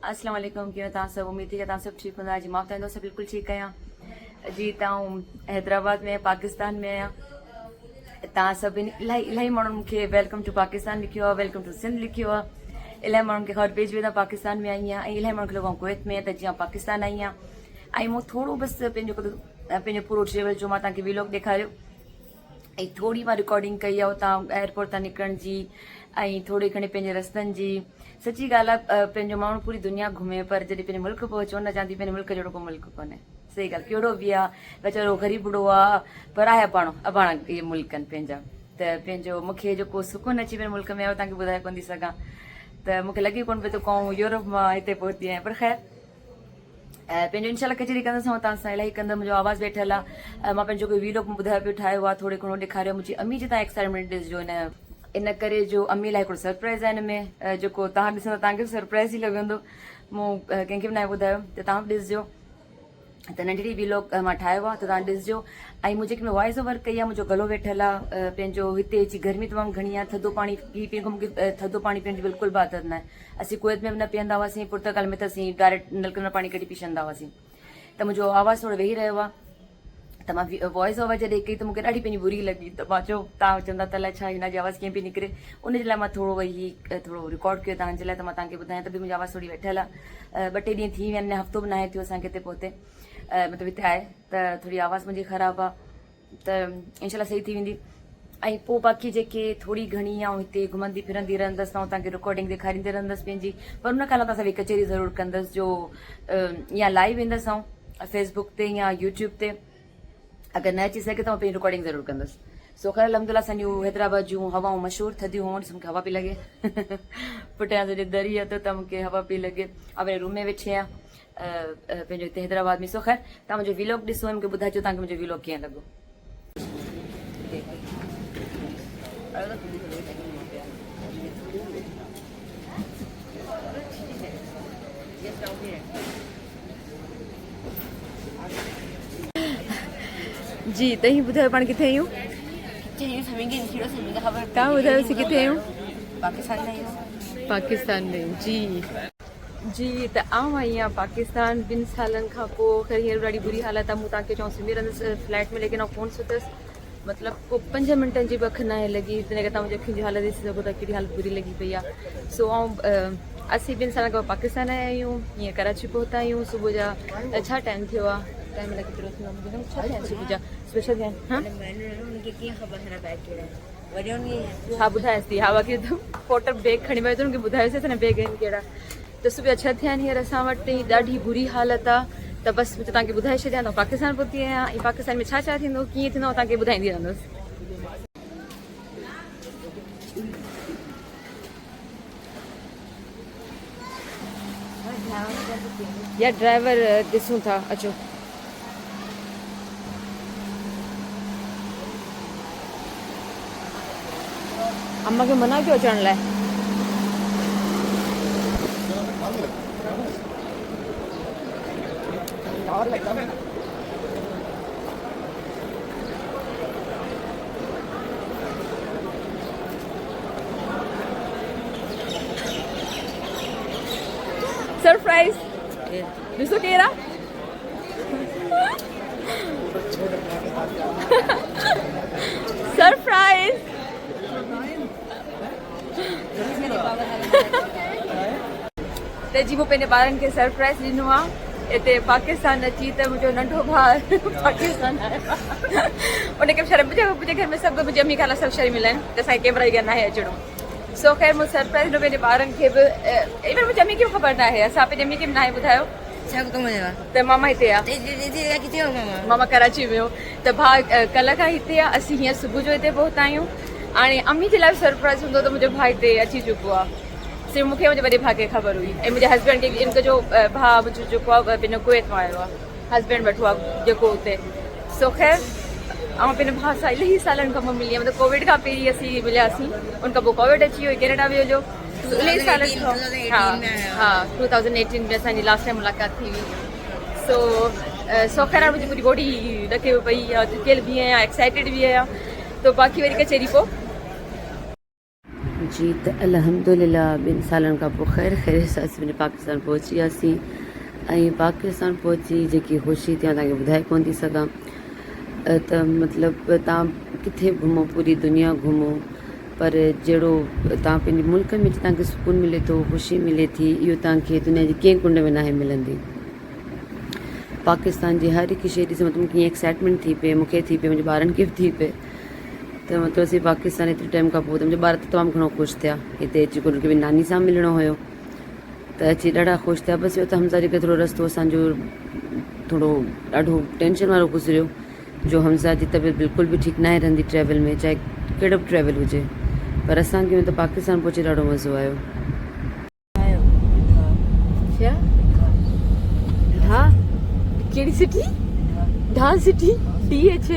अस्सलाम वालेकुम कीअं तव्हां सभु उम्मीद थी तव्हां सभु ठीकु हूंदा जी मां तव्हां दोस्त बिल्कुलु ठीकु आहियां जी तव्हां हैदराबाद में पाकिस्तान में आहियां तव्हां सभिनी इलाही माण्हुनि मूंखे वेलकम टू पाकिस्तान लिखियो आहे वेलकम टू सिंध लिखियो आहे इलाही माण्हुनि खे ख़बर पइजी वेंदा पाकिस्तान में आई आहियां ऐं इलाही माण्हुनि खे लॻो कुवैत में त जीअं पाकिस्तान आई आहियां ऐं मूं थोरो बसि पंहिंजो पूरो ट्रेवल जो मां तव्हांखे व्लॉग ॾेखारियो ऐं थोरी मां रिकॉर्डिंग कई आहे उतां एयरपोर्ट तां निकिरण जी ऐं थोरी घणी पंहिंजे रस्तनि जी सची ॻाल्हि आहे पंहिंजो माण्हू पूरी दुनिया घुमे पर जॾहिं पंहिंजे मुल्क पहुचो न चवंदी पंहिंजे मुल्क जहिड़ो को मुल्क कोन्हे सही ॻाल्हि कहिड़ो बि आहे वीचारो ग़रीबड़ो आहे पर आहे अबाणा इहे मुल्क आहिनि पंहिंजा त पंहिंजो मूंखे जेको सुकून अची पंहिंजे मुल्क में आयो तव्हांखे ॿुधाए कोन थी सघां त मूंखे लॻे कोन पियो त कौं यूरोप मां हिते पहुती आहियां पर ख़ैर पंहिंजो इनशाला कचहरी कंदसि ऐं तव्हां सां इलाही कंदमि मुंहिंजो आवाज़ वेठल आहे मां पंहिंजो कोई व्लॉग ॿुधायो पियो ठाहियो आहे थोरो घणो ॾेखारियो मुंहिंजी अम्मी जी तव्हां एक्साइटमेंट ॾिसजो इन करे जो अम्मी लाइ हिकिड़ो सरप्राइज़ आहे हिन में जेको तव्हां ॾिसंदो तव्हांखे बि सरप्राइज़ ई लॻंदो मूं कंहिंखे बि न ॿुधायो त तव्हां बि ॾिसजो त नंढड़ी व्लॉग मां ठाहियो आहे त तव्हां ॾिसजो ऐं मूं जेकी वॉइस ओवर कई आहे मुंहिंजो गलो वेठल आहे पंहिंजो हिते अची गर्मी तमामु घणी आहे थधो पाणी पी खां मूंखे थधो पाणी पीअण जी बिल्कुलु बि आदत न आहे असीं कुवैत में बि न पीअंदा हुआसीं पुर्तगाल में त असीं डायरेक्ट नलकनि में पाणी कढी पी छॾंदा हुआसीं त मुंहिंजो आवाज़ थोरो वेही रहियो आहे त मां वॉइस ओवर जॾहिं कई त मूंखे ॾाढी पंहिंजी बुरी लॻी त मां चयो तव्हां चवंदा त अलाए छा हिन जी आवाज़ कीअं पई निकिरे उनजे लाइ मां थोरो वही थोरो रिकॉर्ड कयो तव्हांजे लाइ त मां तव्हांखे ॿुधायां त बि मुंहिंजी आवाज़ थोरी वेठल आहे 2-3 ॾींहं थी विया आहिनि हफ़्तो बि न आहे थियो असांखे हिते पहुते मतिलबु हिते आहे त थोरी आवाज़ मुंहिंजी ख़राबु आहे त इनशाला सही थी वेंदी ऐं पोइ बाक़ी जेके थोरी घणी ऐं हिते घुमंदी फिरंदी रहंदसि ऐं तव्हांखे रिकॉर्डिंग ॾेखारींदी रहंदसि पंहिंजी पर हुन खां अलावा असां कचहरी ज़रूरु कंदसि जो या लाइव ईंदसि ऐं फेसबुक ते या यूट्यूब ते अगरि न अची सघे त मां पंहिंजी रिकॉर्डिंग ज़रूरु कंदसि सो ख़ैर अलहमदिल्ला असांजूं हैदराबाद जूं हवाऊं मशहूरु थधियूं हुअणु मूंखे हवा पई लॻे पुठियां जॾहिं दरी आहे त मूंखे हवा पई लॻे ऐं रूम में वेठी आहियां पंहिंजो हिते हैदराबाद में सो ख़ैर तव्हां मुंहिंजो व्लॉग ॾिसो ऐं मूंखे ॿुधाइजो तव्हांखे मुंहिंजो व्लॉग कीअं लॻो जी त ही ॿुधायो पाण किथे आहियूं तव्हां ॿुधायोसीं किथे आहियूं पाकिस्तान में जी जी त आउं आई आहियां पाकिस्तान 2 सालनि खां पोइ ख़ैर हींअर ॾाढी बुरी हालत आहे मूं तव्हांखे चऊं सुम्ही रहंदसि फ्लैट में लेकिन फ़ोन सुतसि मतिलबु पोइ 5 मिंटनि जी बि अखि न लॻी तॾहिं करे तव्हां मुंहिंजी अखियुनि जी हालत ॾिसी सघो था कहिड़ी हालत बुरी लॻी पई आहे सो असीं 2 सालनि खां पाकिस्तान आया आहियूं हीअं कराची पहुता आहियूं सुबुह जा छा टाइम थियो आहे टाइम लाइ केतिरो थियो छा थिया सुबुह जा स्पेशल हा ॿुधायांसि थी हा बाक़ी फोटो बैग खणी वियो मूंखे ॿुधायोसीं न बैग आहिनि कहिड़ा त सुबुह जा 6 थिया आहिनि हींअर असां वटि ॾाढी बुरी हालत आहे त बसि तव्हांखे ॿुधाए छॾियां त पाकिस्तान पहुती आहियां ऐं पाकिस्तान में छा छा थींदो कीअं थींदो तव्हांखे ॿुधाईंदी रहंदसि या ड्राइवर ॾिसूं था अचो अम्मा खे मना कयो अचण लाइ सरप्राइज ॾिसो केरु आहे सरप्राइज त जी मूं पंहिंजे ॿारनि खे सरप्राइज़ ॾिनो आहे हिते पाकिस्तान अची त मुंहिंजो नंढो भाउ पाकिस्तान आयो उनखे बि शर्म मुंहिंजे घर में सभु मुंहिंजी अम्मी खां सभु शर्म मिलनि त असांखे कैमरा ई न आहे अचिणो सो ख़ैर मूं सरप्राइज़ ॾिनो पंहिंजे ॿारनि खे बि इवन मुंहिंजी अम्मी खे बि ख़बर न आहे असां पंहिंजी अम्मी खे बि न आहे ॿुधायो त मामा हिते आहे मामा कराची में हो त भाउ कल्ह खां हिते आहे असीं हींअर सुबुह जो हिते पहुता आहियूं हाणे अम्मी जे लाइ बि सरप्राइज़ हूंदो त मुंहिंजो भाउ हिते अची चुको आहे सिर्फ़ु मूंखे मुंहिंजे वॾे भाउ खे ख़बर हुई ऐं मुंहिंजे हस्बैंड खे इनजो जो भाउ मुंहिंजो जेको आहे पंहिंजो कुवैत मां आयो आहे हस्बैंड वेठो आहे जेको हुते सो ख़ैर ऐं पंहिंजे भाउ सां इलाही सालनि खां पोइ मिली आहे मतिलबु कोविड खां पहिरीं असीं मिलियासीं उन खां पोइ कोविड अची वियो कैनेडा वियो जो इलाही सालनि खां हा 2018 में असांजी लास्ट टाइम मुलाक़ात थी हुई सो ख़ैर मुंहिंजी पूरी बॉडी ॾके पई थकियल बि आहियां एक्साइटेड बि आहियां त बाक़ी वरी कचहरी पोइ जी त अल्हम्दुलिल्लाह 2 सालनि खां पोइ ख़ैर सां असीं वञी पाकिस्तान पहुची वियासीं ऐं पाकिस्तान पहुची जेकी ख़ुशी थी तव्हांखे ॿुधाए कोन थी सघां त मतिलबु तव्हां किथे घुमो पूरी दुनिया घुमो पर जहिड़ो तव्हां पंहिंजे मुल्क में तव्हांखे सुकून मिले थो ख़ुशी मिले थी इहो तव्हांखे दुनिया जी कंहिं कुंड में नाहे मिलंदी। पाकिस्तान जी हर हिकु शइ ॾिसी मतिलबु कीअं एक्साइटमेंट थी पए मूंखे थी पए मुंहिंजे ॿारनि खे बि थी पए त मतिलबु असीं पाकिस्तान एतिरे टाइम खां पोइ त मुंहिंजा ॿार त तमामु घणो ख़ुशि थिया हिते अची करे उनखे बि नानी सां मिलणो हुयो त अची ॾाढा ख़ुशि थिया बसि इहो त हमज़ा जे करे थोरो रस्तो असांजो थोरो ॾाढो टेंशन वारो गुज़रियो जो हमज़ा जी तबियत बिल्कुलु बि ठीकु न आहे रहंदी ट्रैवल में चाहे कहिड़ो बि ट्रैवल हुजे पर असांखे त पाकिस्तान पहुची ॾाढो मज़ो आयो। ढा कहिड़ी सिटी ढा सिटी DH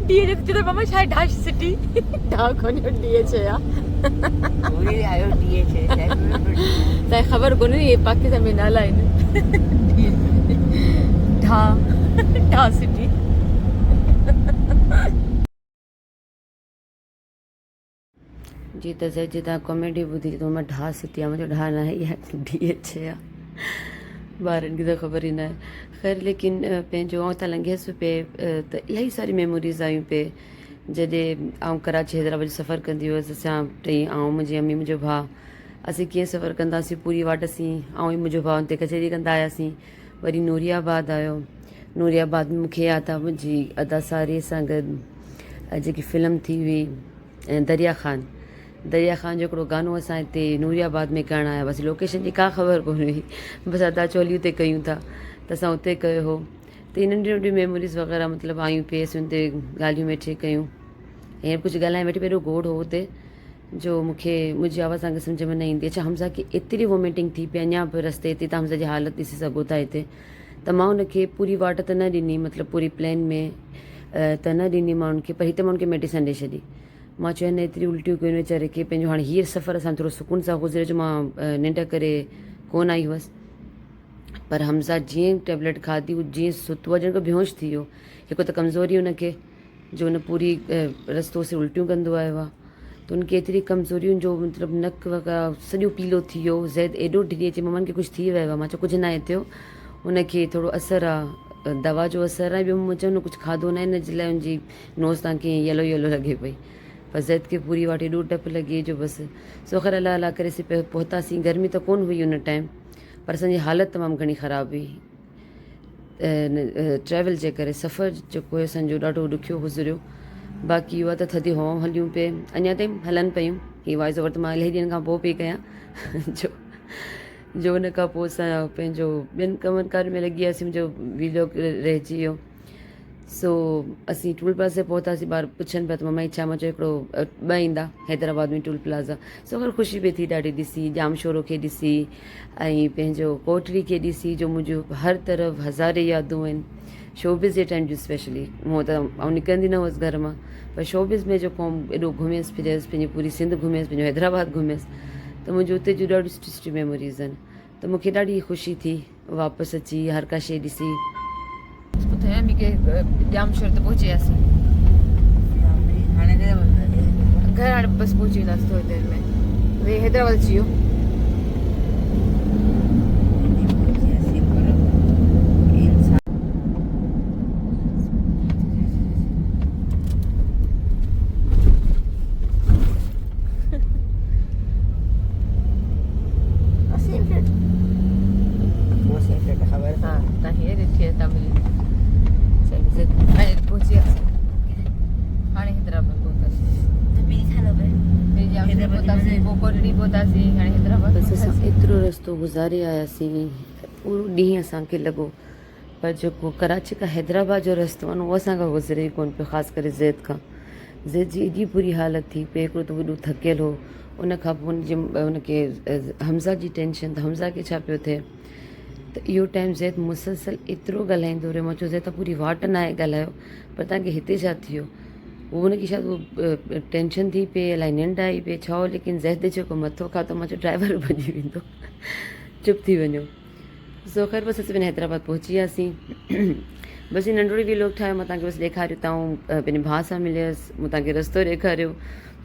DH तो मामा शायद ढा सिटी ढा कोनी DH या ओरे आयो DH त खबर कोनी ये पाकिस्तान में नाला है ढा ढा सिटी जी त जय जी तव्हां कॉमेडी ॿुधी त मां ढा सिटी आहे मुंहिंजो ढा न आहे इहा DH आहे ॿारनि खे त ख़बर ई न आहे ख़ैर लेकिन पंहिंजो आउं त लंघियसि पे त इलाही सारी मेमोरीज़ आयूं पे जॾहिं आउं कराची हैदराबाद जो सफ़र कंदी हुअसि असां टई आउं मुंहिंजी अम्मी मुंहिंजो भाउ असीं कीअं सफ़र कंदासीं पूरी वाट असीं आउं मुंहिंजो भाउ हुते कचहरी कंदा आयासीं वरी नूरियाबाद आयो नूरियाबाद में मूंखे यादि आहे मुंहिंजी अदासारीअ सां गॾु जेकी फिल्म थी हुई दरिया ख़ान जो हिकिड़ो गानो असां हिते नूरियाबाद में करणु आया हुआसीं लोकेशन जी का ख़बर कोन हुई बसि अदा चोली हुते कयूं था त असां हुते कयो हो त इन नंढियूं नंढियूं मेमोरीज़ वग़ैरह मतिलबु आयूं पिए असीं हुते ॻाल्हियूं वेठे कयूं हींअर कुझु ॻाल्हाए वेठे पहिरियों गोड़ हो हुते जो मूंखे मुंहिंजी आवाज़ तव्हांखे सम्झ में न ईंदी अच्छा हमज़ा की एतिरी वॉमिटिंग थी पई अञा बि रस्ते ते तव्हां हमज़ा जी हालत ॾिसी सघो था हिते त मां हुनखे पूरी वाट त न ॾिनी मतिलबु पूरी प्लेन में त न ॾिनी मां हुनखे पर हिते मां हुनखे मेडिसन ॾेई छॾी मां चयो न एतिरी उल्टियूं कयूं वीचारे खे पंहिंजो हाणे हीअ सफ़र असां थोरो सुकून सां गुज़रे जो मां निंड करे कोन आई हुअसि पर हमज़ा जीअं टेबलेट खाधी जीअं सुतो आहे ॼण बेहोश थी वियो हिकु त कमज़ोरी हुनखे जो हुन पूरी रस्तो से उल्टियूं कंदो आयो आहे त हुनखे एतिरी कमज़ोरियुनि जो मतिलबु नक वग़ैरह सॼो पीलो थी वियो ज़ैद एॾो ढिरी अचे मम्मनि खे कुझु थी वियो आहे मां चयो कुझु न आहे थियो हुनखे थोरो असरु आहे दवा जो असरु आहे ॿियो मूं चयो न कुझु खाधो न आहे हिन जे लाइ हुनजी नोज़ तव्हांखे येलो येलो लॻे पई पर ज़ैद खे पूरी वाट एॾो डपु लॻे जो बसि सोखर अलाह अलाह करे असीं पहुतासीं गर्मी त कोन हुई हुन टाइम पर असांजी हालति तमामु घणी ख़राबु हुई ट्रैवल जे करे सफ़र जेको आहे असांजो ॾाढो ॾुखियो गुज़रियो बाक़ी उहा त थधी हवाऊं हलियूं पे अञा ताईं हलनि पियूं हीअ वॉइस ओवर त मां इलाही ॾींहंनि खां पोइ पई कयां जो हुन खां पोइ असां पंहिंजो ॿियनि कमनि कारनि में लॻी वियासीं मुंहिंजो वीडियो रहिजी वियो सो असीं टूल प्लाज़ा पहुतासीं ॿार पुछनि पिया त मम्मा छा मां चयो हिकिड़ो ॿ ईंदा हैदराबाद में टूल प्लाज़ा सो अगरि ख़ुशी पई थी ॾाढी ॾिसी जाम शोरो खे ॾिसी ऐं पंहिंजो कोटरी खे ॾिसी जो मुंहिंजो हर तरफ़ हज़ारे यादूं आहिनि शोबिज़ जे टाइम जूं स्पेशली हूअं त आउं निकिरंदी न हुअसि घर मां पर शोबिज़ में जेको एॾो घुमियसि फिरियसि पंहिंजी पूरी सिंध घुमियसि पंहिंजो हैदराबाद घुमियसि त मुंहिंजो हुते जूं ॾाढियूं सुठी सुठी मेमोरीज़ आहिनि त मूंखे ॾाढी ख़ुशी थी वापसि अची हर का शइ ॾिसी जाम शोर ते पहुची वियासीं घर हाणे बसि पहुची वेंदासीं थोरी देरि में वे हैदराबाद अची वियो बसि असां एतिरो रस्तो गुज़ारे आयासीं पूरो ॾींहुं असांखे लॻो पर जेको कराची खां हैदराबाद जो रस्तो आहे न उहो असांखां गुज़रे ई कोन पियो ख़ासि करे ज़ैद खां ज़ैद जी एॾी बुरी हालत थी पई हिकिड़ो त वॾो थकियलु हो उन खां पोइ हुनखे हमज़ा जी टेंशन त हमज़ा खे छा पियो थिए त इहो टाइम ज़ैद मुसलसल एतिरो ॻाल्हाईंदो रहियो मां चयो ज़ैद त पूरी वाट न आहे ॻाल्हायो पर तव्हांखे हिते छा थियो उहो हुनखे छा टेंशन थी पई अलाए निंड आई पई छा हो लेकिन ज़ैद जेको मथो खातो मां चयो ड्राइवर भॼी वेंदो चुप थी वञो सो ख़ैर बसि असीं हैदराबाद पहुची वियासीं बसि नंढिड़ो व्लॉग ठाहियो मां तव्हांखे बसि ॾेखारियो त पंहिंजे भाउ सां मिलियसि मूं तव्हांखे रस्तो ॾेखारियो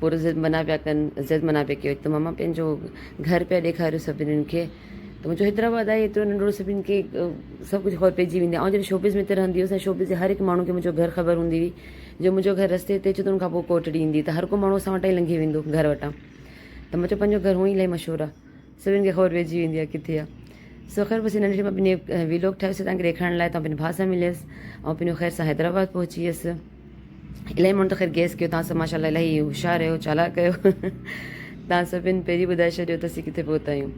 पूरो ज़िद मना पिया कनि ज़िद मना पिया कयो त मामा पंहिंजो घर पिया ॾेखारियो सभिनीनि खे त मुंहिंजो हैदराबाद आहे एतिरो नंढिड़ो सभिनि खे सभु कुझु ख़बर पइजी वेंदी आहे। ऐं जॾहिं शोपीस में त रहंदी हुअसि ऐं शोपीस जे हर हिकु माण्हू खे मुंहिंजो घर ख़बर हूंदी हुई। जो मुंहिंजो घर रस्ते ते अचे त उनखां पोइ कोटड़ी ईंदी त हर को माण्हू असां वटां ई लंघी वेंदो घर वटां। त मुंहिंजो पंहिंजो घर हूअं ई इलाही मशहूरु आहे, सभिनि खे ख़बर पइजी वेंदी आहे किथे आहे। सो ख़ैर बसि नंढी मां पंहिंजी वीलॉग ठाहियोसीं तव्हांखे ॾेखारण लाइ। तव्हां पंहिंजे भाउ सां मिलियसि ऐं पंहिंजो ख़ैर सां हैदराबाद पहुची वियसि। इलाही माण्हू त ख़ैर गैस कयो, तव्हां सभु माशाल्लाह इलाही होशियारु आहियो, चालाक आहियो। तव्हां सभिनि पहिरीं ॿुधाए छॾियो त असीं किथे पहुता आहियूं।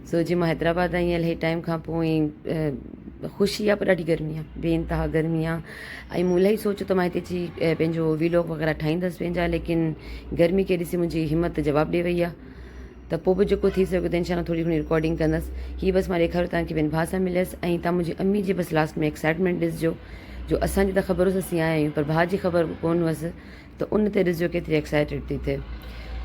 सो जीअं मां हैदराबाद आई आहियां इलाही टाइम खां पोइ ख़ुशी आहे पर ॾाढी गर्मी आहे, बेइंतहा गर्मी आहे। ऐं मूं इलाही सोचियो त मां हिते अची पंहिंजो वीलॉग वग़ैरह ठाहींदसि पंहिंजा, लेकिन गर्मी खे ॾिसी मुंहिंजी हिमत जवाबु ॾेई वई आहे। त पोइ बि जेको थी सघे त इंशाल्लाह थोरी घणी रिकॉर्डिंग कंदसि। हीअ बसि मां ॾेखारियो तव्हांखे पंहिंजे भाउ सां मिलियसि ऐं तव्हां मुंहिंजी अम्मी जी बसि लास्ट में एक्साइटमेंट ॾिसिजो। जो असांजी त ख़बर हुअसि असीं आया आहियूं, पर भाउ जी ख़बर कोन हुअसि त उन ते ॾिसिजो केतिरी एक्साइटेड थी थिए।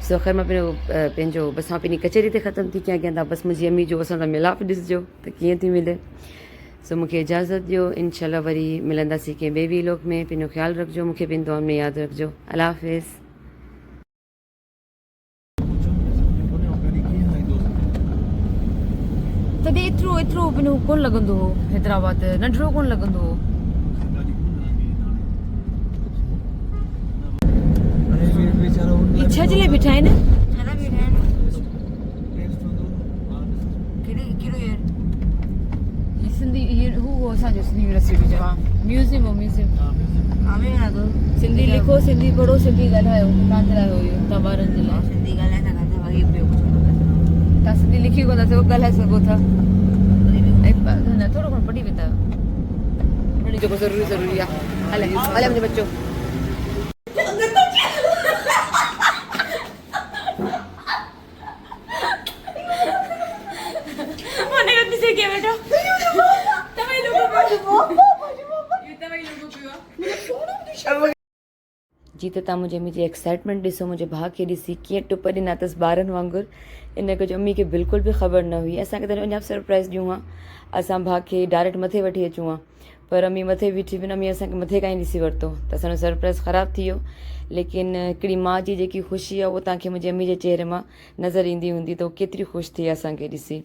सो ख़ैर मां पंहिंजो बसि मां पंहिंजी कचहरी ते ख़तमु थी कयां अॻियां तव्हां बसि मुंहिंजी अम्मी जो असां सां मिलाप ॾिसिजो त कीअं थी मिले। सो मूंखे इजाज़त ॾियो, इंशाल्लाह वरी मिलंदासीं कंहिं ॿिए वीलॉग में। पंहिंजो ख़्यालु रखिजो, मूंखे पंहिंजे दुआ में यादि रखिजो। अल्लाह हाफ़िज़। तॾहिं एतिरो बिनो कोन लॻंदो हो, हैदराबाद नंढिड़ो कोन लॻंदो हो। इच्छा जे लाइ बीठा आहिनि। सिंधी हू असांजो सिंधी यूनिवर्सिटी जो म्यूज़ियम हो, म्यूज़ियम सिंधी लिखो, सिंधी पढ़ो, सिंधी ॻाल्हायो। तव्हांजे लाइ हुयो, तव्हां ॿारनि जे लाइ सिंधी ॻाल्हाए सघंदा, तव्हां सिंधी लिखी कोन था सघो, ॻाल्हाए सघो था। न थोरो घणो पढ़ी वेंदा आहियो, जेको ज़रूरी आहे। हले हले मुंहिंजो बच्चो। जी त तव्हां मुंहिंजी अम्मी जी एक्साइटमेंट ॾिसो, मुंहिंजे भाउ खे ॾिसी कीअं टुप ॾिना अथसि ॿारनि वांगुरु। इन करे अम्मी खे बिल्कुलु बि ख़बर न हुई। असांखे त अञा सरप्राइज़ ॾियूं आहे, असां भाउ खे डायरेक्ट मथे वठी अचूं आहे, पर अम्मी मथे बीठी बिना अम्मी असांखे मथे काई ॾिसी वरितो त असांजो सरप्राइज़ ख़राबु थी वियो। लेकिन हिकिड़ी माउ जी जेकी ख़ुशी आहे उहो तव्हांखे मुंहिंजी अम्मी जे चहिरे मां नज़र ईंदी हूंदी त उहो केतिरी ख़ुशि थी असांखे ॾिसी।